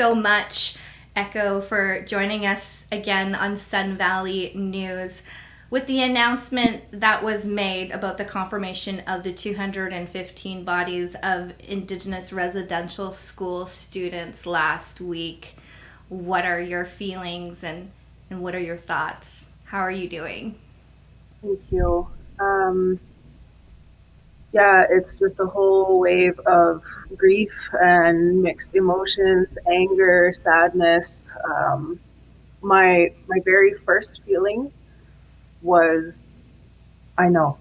so much, Ecko, for joining us again on Sunvalley News. With the announcement that was made about the confirmation of the 215 bodies of Indigenous residential school students last week, what are your feelings and what are your thoughts? How are you doing? Thank you. Yeah, it's just a whole wave of grief and mixed emotions, anger, sadness. My very first feeling was, I know.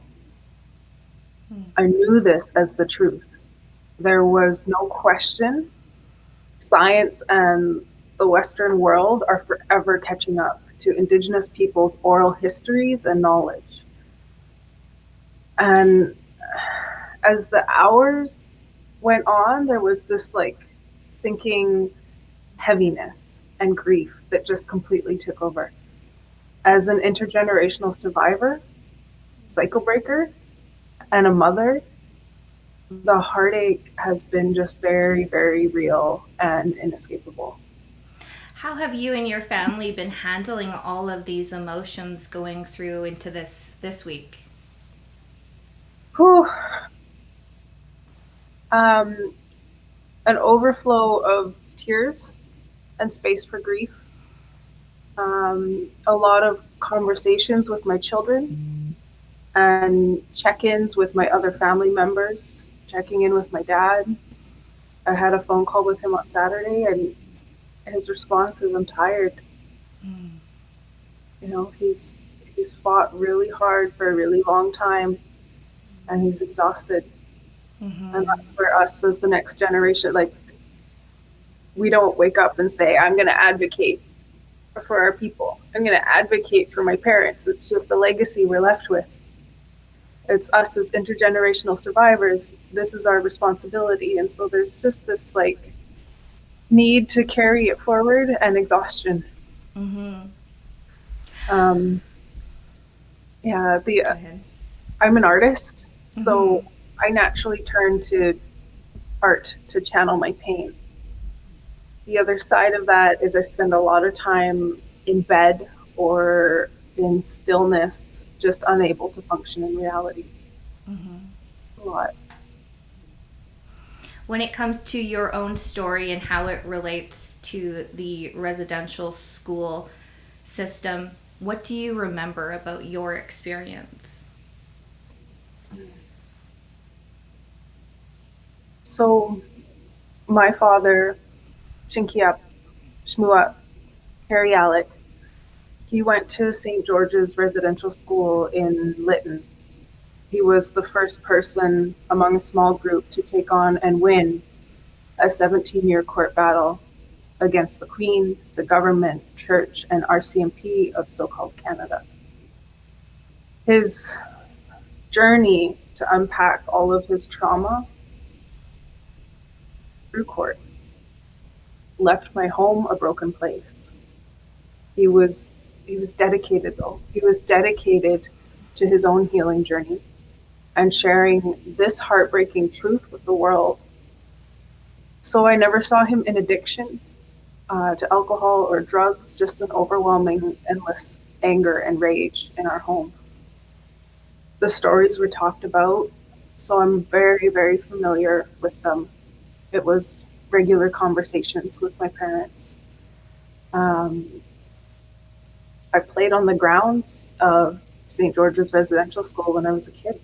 I knew this as the truth. There was no question. Science and the Western world are forever catching up to Indigenous peoples' oral histories and knowledge. And as the hours went on, there was this like sinking heaviness and grief that just completely took over. As an intergenerational survivor, cycle breaker, and a mother, the heartache has been just very, very real and inescapable. How have you and your family been handling all of these emotions going through into this week? Whew. Um, an overflow of tears and space for grief. A lot of conversations with my children and check-ins with my other family members, checking in with my dad. I had a phone call with him on Saturday, and his response is, "I'm tired." You know, he's fought really hard for a really long time, and he's exhausted. And that's where us as the next generation, like, we don't wake up and say, "I'm going to advocate for our people. I'm going to advocate for my parents." It's just a legacy we're left with. It's us as intergenerational survivors. This is our responsibility. And so there's just this like need to carry it forward and exhaustion. Mm-hmm. Um, yeah, Go ahead. I'm an artist, Mm-hmm. so I naturally turn to art to channel my pain. The other side of that is I spend a lot of time in bed or in stillness, just unable to function in reality. A lot. When it comes to your own story and how it relates to the residential school system, what do you remember about your experience? So my father, Shinkiap, Shmuap, Terry Aleck, he went to St. George's Residential School in Lytton. He was the first person among a small group to take on and win a 17-year court battle against the Queen, the government, church, and RCMP of so-called Canada. His journey to unpack all of his trauma through court left my home a broken place. He was dedicated though. He was dedicated to his own healing journey and sharing this heartbreaking truth with the world. So I never saw him in addiction to alcohol or drugs, just an overwhelming, endless anger and rage in our home. The stories were talked about, so I'm very, very familiar with them. It was regular conversations with my parents. Um, I played on the grounds of St. George's Residential School when I was a kid.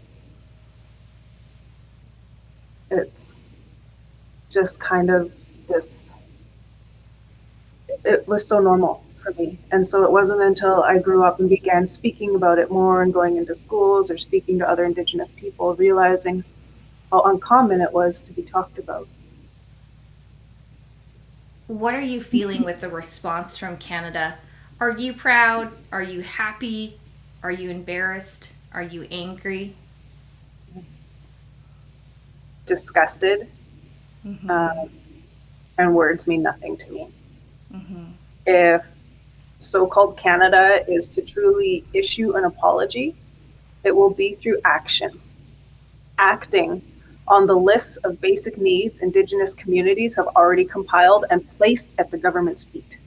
It's just kind of this, it was so normal for me. And so it wasn't until I grew up and began speaking about it more and going into schools or speaking to other Indigenous people, realizing how uncommon it was to be talked about. What are you feeling with the response from Canada? Are you proud? Are you happy? Are you embarrassed? Are you angry? Disgusted, Mm-hmm. um, and words mean nothing to me. Mm-hmm. If so called Canada is to truly issue an apology, it will be through action, acting on the lists of basic needs Indigenous communities have already compiled and placed at the government's feet.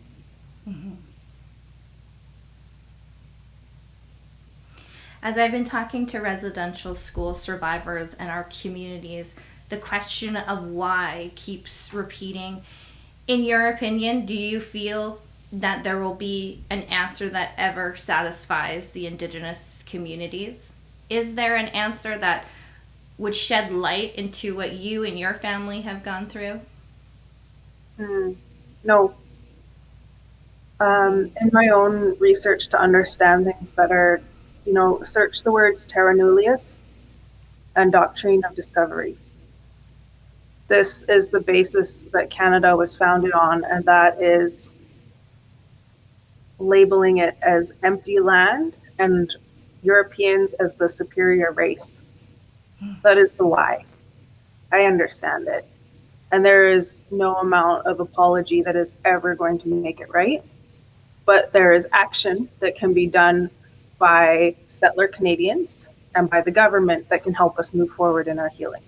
Mm-hmm. As I've been talking to residential school survivors in our communities, the question of why keeps repeating. In your opinion, do you feel that there will be an answer that ever satisfies the Indigenous communities? Is there an answer that would shed light into what you and your family have gone through? No. In my own research to understand things better, search the words terra nullius and doctrine of discovery. This is the basis that Canada was founded on, and that is labeling it as empty land and Europeans as the superior race. That is the why. I understand it. And there is no amount of apology that is ever going to make it right. But there is action that can be done by settler Canadians and by the government that can help us move forward in our healing.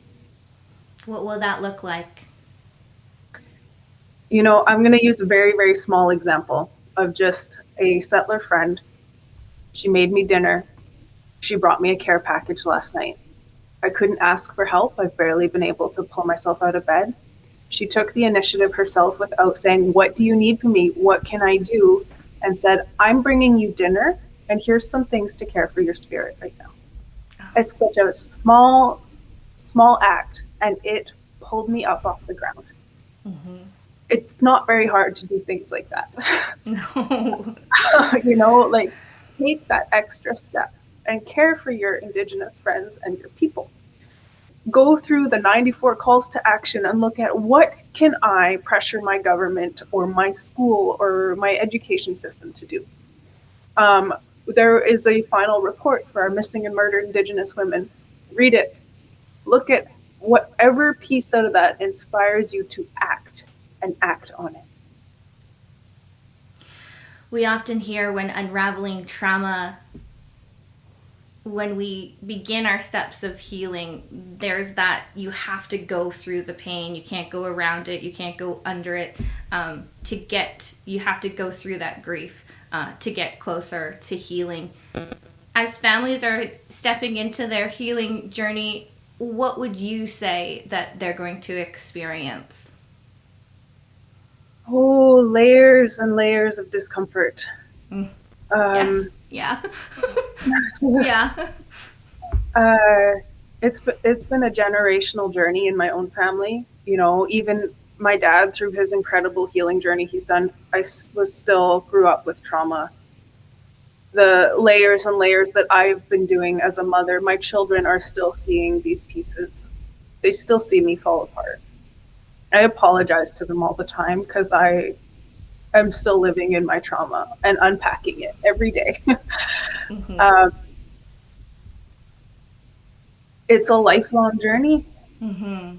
What will that look like? I'm going to use a very, very small example of just a settler friend. She made me dinner. She brought me a care package last night. I couldn't ask for help. I've barely been able to pull myself out of bed. She took the initiative herself without saying, "What do you need from me? What can I do?" And said, "I'm bringing you dinner, and here's some things to care for your spirit right now." It's such a small act, and it pulled me up off the ground. Mm-hmm. It's not very hard to do things like that. No. Take that extra step and care for your Indigenous friends and your people. Go through the 94 calls to action and look at what can I pressure my government or my school or my education system to do. There is a final report for our missing and murdered Indigenous women. Read it. Look at whatever piece out of that inspires you to act and act on it. We often hear when unraveling trauma, when we begin our steps of healing, there's that you have to go through the pain. You can't go around it. You can't go under it. You have to go through that grief to get closer to healing. As families are stepping into their healing journey, what would you say that they're going to experience? Oh, layers and layers of discomfort. Yes. Yeah. Yeah. It's been a generational journey in my own family. Even my dad, through his incredible healing journey he's done, grew up with trauma. The layers and layers that I've been doing as a mother, my children are still seeing these pieces. They still see me fall apart. I apologize to them all the time because I'm still living in my trauma and unpacking it every day. Mm-hmm. It's a lifelong journey. Mm-hmm.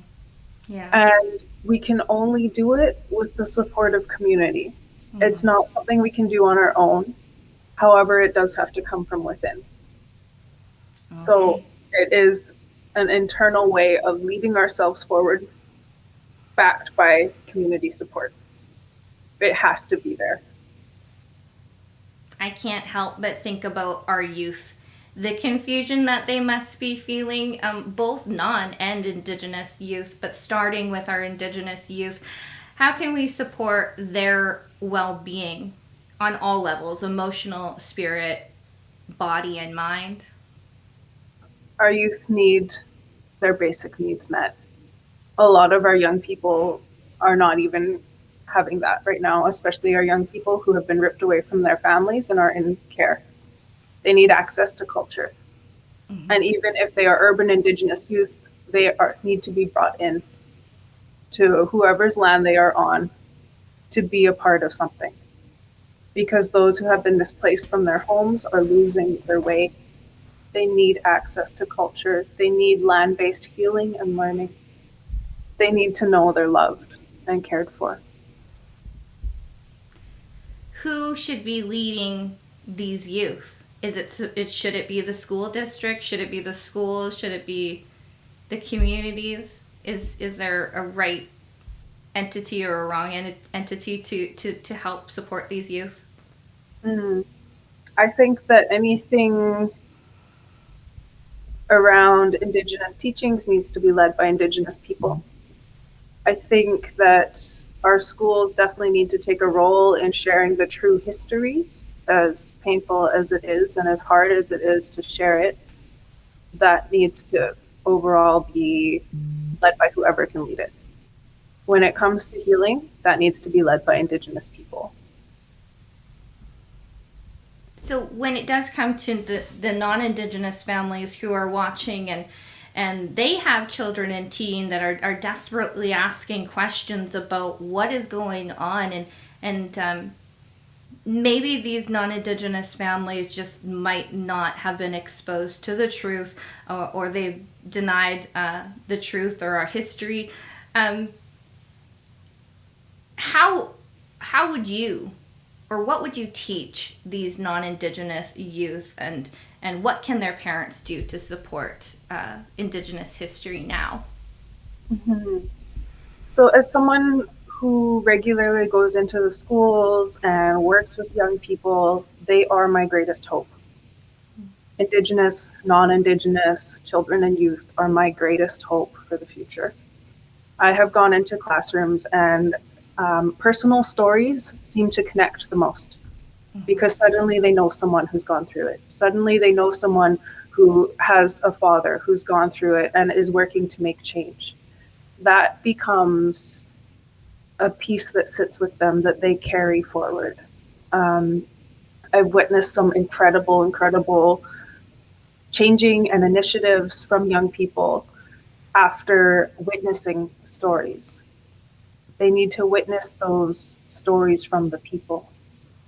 Yeah. And we can only do it with the support of community. Mm-hmm. It's not something we can do on our own. However, it does have to come from within. Okay. So it is an internal way of leading ourselves forward, backed by community support. It has to be there. I can't help but think about our youth. The confusion that they must be feeling, both non- and Indigenous youth, but starting with our Indigenous youth. How can we support their well-being on all levels, emotional, spirit, body, and mind? Our youth need their basic needs met. A lot of our young people are not even having that right now, especially our young people who have been ripped away from their families and are in care. They need access to culture. Mm-hmm. And even if they are urban Indigenous youth, they need to be brought in to whoever's land they are on to be a part of something. Because those who have been displaced from their homes are losing their way. They need access to culture. They need land-based healing and learning. They need to know they're loved and cared for. Who should be leading these youth? Should it be the school district? Should it be the schools? Should it be the communities? Is there a right entity or a wrong entity to help support these youth? Mm. I think that anything around Indigenous teachings needs to be led by Indigenous people. I think that our schools definitely need to take a role in sharing the true histories, as painful as it is and as hard as it is to share it. That needs to overall be led by whoever can lead it. When it comes to healing, that needs to be led by Indigenous people. So when it does come to the non-indigenous families who are watching, and they have children and teen that are desperately asking questions about what is going on, and maybe these non-indigenous families just might not have been exposed to the truth, or they've denied the truth or our history. How would you, or what would you teach these non-indigenous youth, and what can their parents do to support indigenous history now? Mm-hmm. So, as someone who regularly goes into the schools and works with young people, they are my greatest hope. Indigenous, non-Indigenous children and youth are my greatest hope for the future. I have gone into classrooms, and personal stories seem to connect the most, because suddenly they know someone who's gone through it. Suddenly they know someone who has a father who's gone through it and is working to make change. That becomes a piece that sits with them that they carry forward. I've witnessed some incredible changing and initiatives from young people after witnessing stories. They need to witness those stories from the people.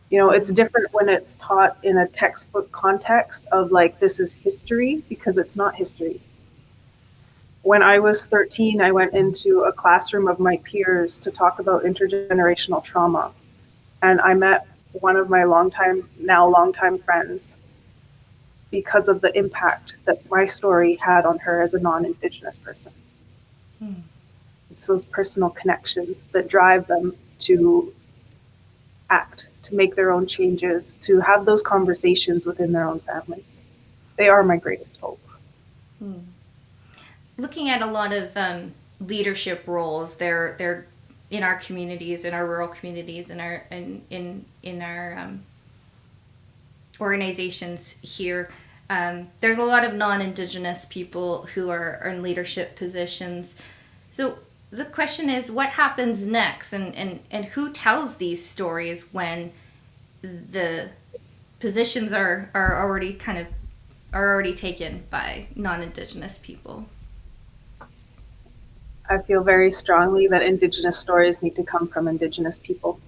You know, it's different when it's taught in a textbook context of like, this is history, because it's not history. When I was 13, I went into a classroom of my peers to talk about intergenerational trauma. And I met one of my longtime friends because of the impact that my story had on her as a non-Indigenous person. It's those personal connections that drive them to act, to make their own changes, to have those conversations within their own families. They are my greatest hope. Looking at a lot of leadership roles, they're in our communities, in our rural communities, in our organizations here. There's a lot of non-indigenous people who are in leadership positions. So the question is, what happens next, and who tells these stories when the positions are already taken by non-indigenous people? I feel very strongly that Indigenous stories need to come from Indigenous people.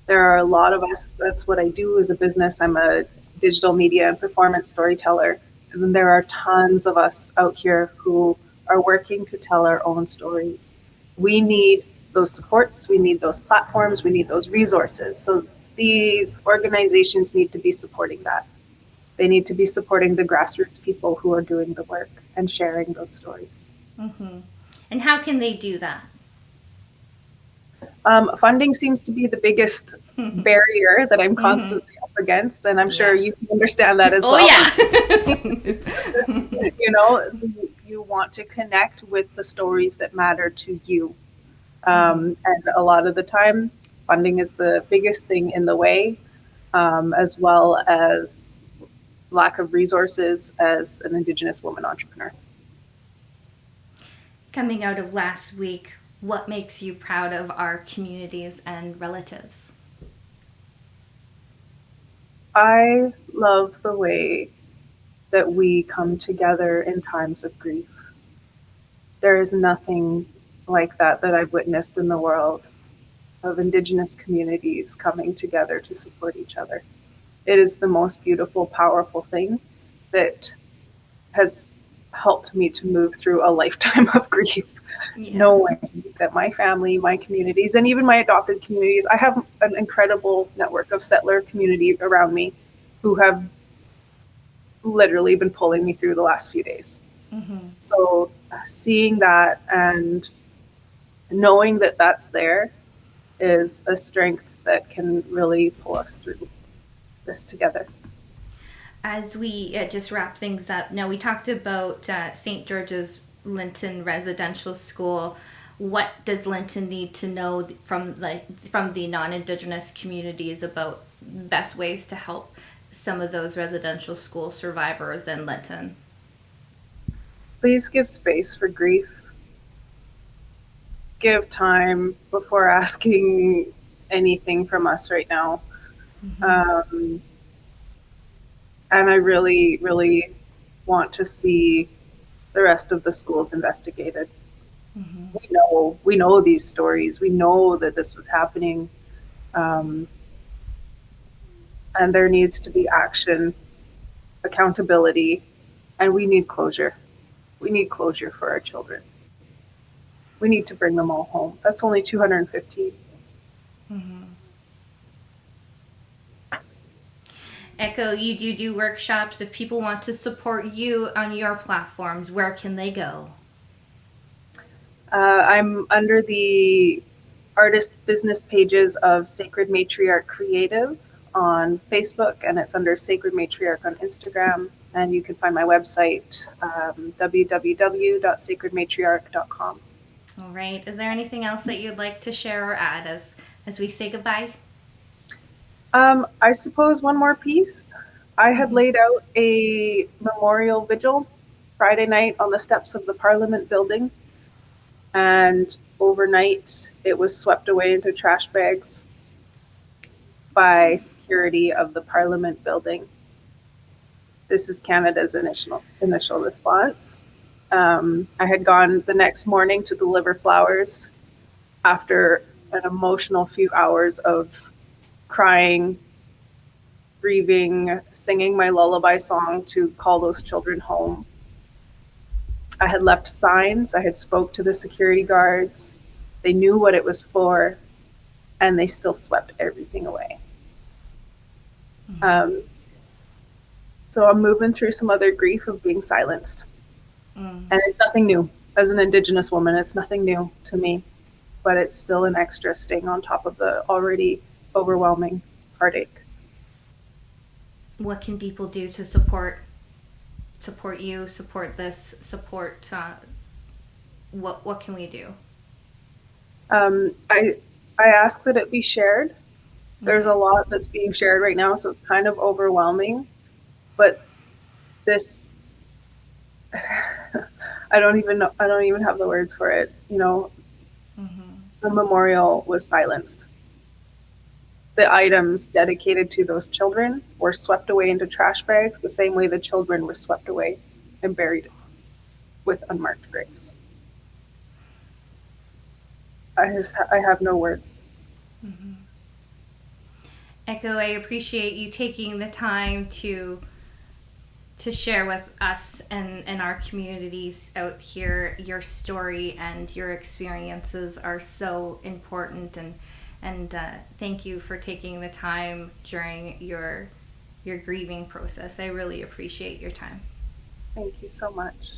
There are a lot of us. That's what I do as a business. I'm a digital media and performance storyteller. And then there are tons of us out here who are working to tell our own stories. We need those supports. We need those platforms. We need those resources. So these organizations need to be supporting that. They need to be supporting the grassroots people who are doing the work and sharing those stories. Mm-hmm. And how can they do that? Funding seems to be the biggest barrier that I'm constantly up against, and I'm sure you can understand that as well. Oh, yeah. You know, you want to connect with the stories that matter to you. And a lot of the time, funding is the biggest thing in the way, as well as lack of resources as an Indigenous woman entrepreneur. Coming out of last week, what makes you proud of our communities and relatives? I love the way that we come together in times of grief. There is nothing like that I've witnessed in the world, of Indigenous communities coming together to support each other. It is the most beautiful, powerful thing that has helped me to move through a lifetime of grief. Knowing that my family, my communities, and even my adopted communities, I have an incredible network of settler community around me who have literally been pulling me through the last few days. So seeing that and knowing that that's there is a strength that can really pull us through this together. As we just wrap things up, now we talked about St. George's Lytton Residential School. What does Lytton need to know from the non-indigenous communities about best ways to help some of those residential school survivors in Lytton? Please give space for grief. Give time before asking anything from us right now. And I really, really want to see the rest of the schools investigated. We know these stories. We know that this was happening, and there needs to be action, accountability, and we need closure. We need closure for our children. We need to bring them all home. That's only 250. Ecko, you do workshops. If people want to support you on your platforms, where can they go? I'm under the artist business pages of Sacred Matriarch Creative on Facebook, and it's under Sacred Matriarch on Instagram. And you can find my website, www.sacredmatriarch.com. All right. Is there anything else that you'd like to share or add as we say goodbye? I suppose one more piece. I had laid out a memorial vigil Friday night on the steps of the Parliament building, and overnight it was swept away into trash bags by security of the Parliament building. This is Canada's initial response. I had gone the next morning to deliver flowers after an emotional few hours of crying, grieving, singing my lullaby song to call those children home. I had left signs. I had spoke to the security guards. They knew what it was for, and they still swept everything away. So I'm moving through some other grief of being silenced. And it's nothing new. As an Indigenous woman, it's nothing new to me, but it's still an extra sting on top of the already overwhelming heartache. What can people do to support you, support this, support what can we do? I ask that it be shared. There's a lot that's being shared right now, so it's kind of overwhelming. But this, I don't even have the words for it. The memorial was silenced. The items dedicated to those children were swept away into trash bags the same way the children were swept away and buried with unmarked graves. I have no words. Ecko, I appreciate you taking the time to share with us and our communities out here. Your story and your experiences are so important, and thank you for taking the time during your grieving process. I really appreciate your time. Thank you so much.